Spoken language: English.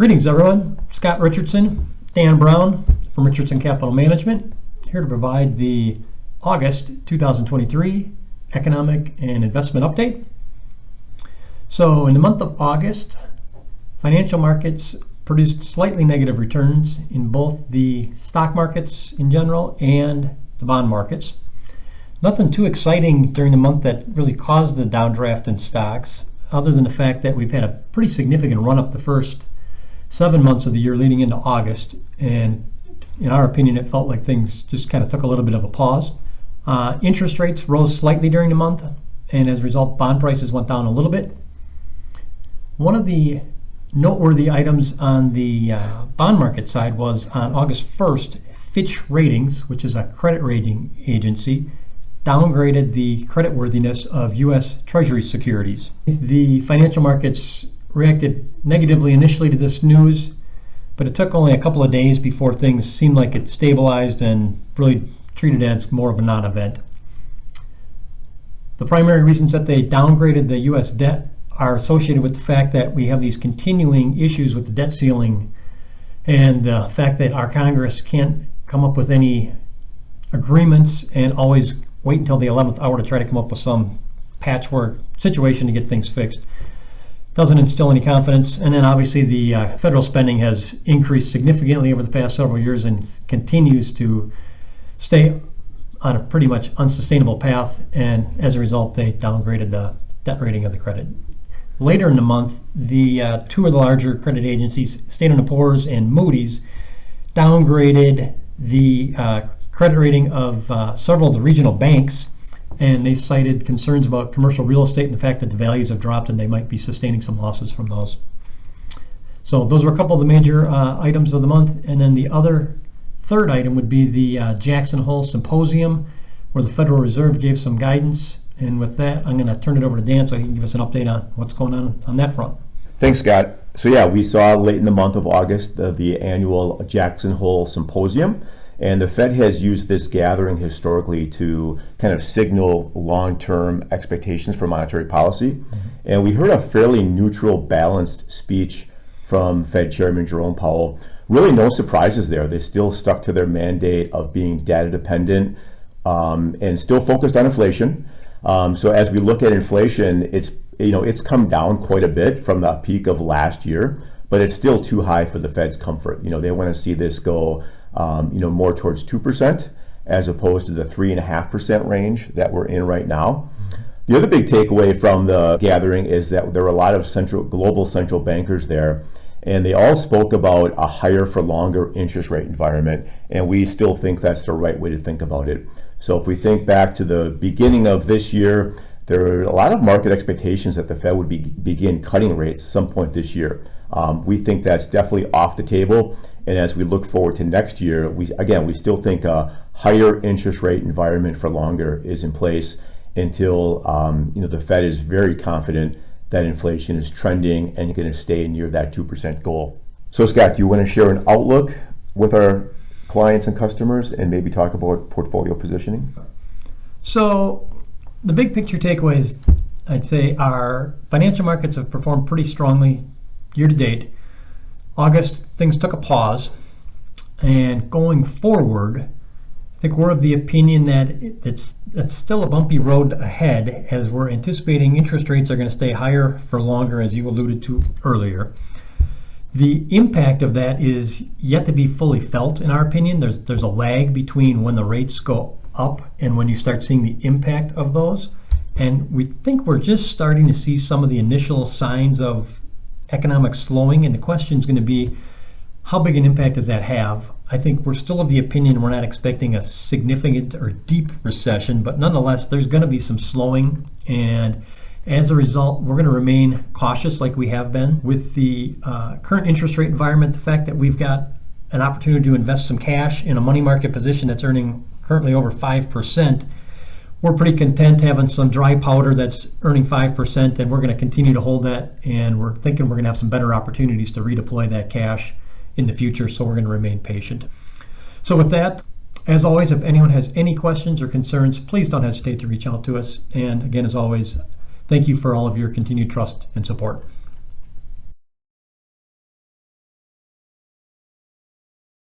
Greetings everyone, Scott Richardson, Dan Brown from Richardson Capital Management, here to provide the August 2023 Economic and Investment Update. So in the month of August, financial markets produced slightly negative returns in both the stock markets in general and the bond markets. Nothing too exciting during the month that really caused the downdraft in stocks, other than the fact that we've had a pretty significant run up the first 7 months of the year leading into August, and in our opinion it felt like things just kind of took a little bit of a pause. Interest rates rose slightly during the month, and as a result bond prices went down a little bit. One of the noteworthy items on the bond market side was on August 1st, Fitch Ratings, which is a credit rating agency, downgraded the creditworthiness of U.S. Treasury securities. The financial markets reacted negatively initially to this news, but it took only a couple of days before things seemed like it stabilized and really treated it as more of a non-event. The primary reasons that they downgraded the U.S. debt are associated with the fact that we have these continuing issues with the debt ceiling and the fact that our Congress can't come up with any agreements and always wait until the 11th hour to try to come up with some patchwork situation to get things fixed. Doesn't instill any confidence. And then obviously the federal spending has increased significantly over the past several years and continues to stay on a pretty much unsustainable path, and as a result they downgraded the debt rating of the credit. Later in the month, the two of the larger credit agencies, Standard & Poor's and Moody's, downgraded the credit rating of several of the regional banks, and they cited concerns about commercial real estate and the fact that the values have dropped and they might be sustaining some losses from those. So those were a couple of the major items of the month. And then the other third item would be the Jackson Hole Symposium, where the Federal Reserve gave some guidance. And with that, I'm going to turn it over to Dan so he can give us an update on what's going on that front. Thanks, Scott. So yeah, we saw late in the month of August the annual Jackson Hole Symposium. And the Fed has used this gathering historically to kind of signal long-term expectations for monetary policy. Mm-hmm. And we heard a fairly neutral, balanced speech from Fed Chairman Jerome Powell. Really no surprises there. They still stuck to their mandate of being data dependent and still focused on inflation. So as we look at inflation, it's come down quite a bit from the peak of last year, but it's still too high for the Fed's comfort. They want to see this go more towards 2% as opposed to the 3.5% range that we're in right now. The other big takeaway from the gathering is that there were a lot of global central bankers there, and they all spoke about a higher for longer interest rate environment, and we still think that's the right way to think about it. So if we think back to the beginning of this year, there were a lot of market expectations that the Fed would begin cutting rates at some point this year. We think that's definitely off the table, and as we look forward to next year, we still think a higher interest rate environment for longer is in place until the Fed is very confident that inflation is trending and going to stay near that 2% goal. So Scott, do you want to share an outlook with our clients and customers and maybe talk about portfolio positioning? So the big picture takeaways, I'd say, our financial markets have performed pretty strongly year to date. August, things took a pause, and going forward, I think we're of the opinion that it's still a bumpy road ahead, as we're anticipating interest rates are going to stay higher for longer, as you alluded to earlier. The impact of that is yet to be fully felt, in our opinion. There's a lag between when the rates go up and when you start seeing the impact of those. And we think we're just starting to see some of the initial signs of economic slowing, and the question is going to be, how big an impact does that have? I think we're still of the opinion we're not expecting a significant or deep recession, but nonetheless there's going to be some slowing, and as a result we're going to remain cautious like we have been. With the current interest rate environment, the fact that we've got an opportunity to invest some cash in a money market position that's earning currently over 5%, we're pretty content having some dry powder that's earning 5%, and we're going to continue to hold that, and we're thinking we're going to have some better opportunities to redeploy that cash in the future, so we're going to remain patient. So with that, as always, if anyone has any questions or concerns, please don't hesitate to reach out to us. And again, as always, thank you for all of your continued trust and support.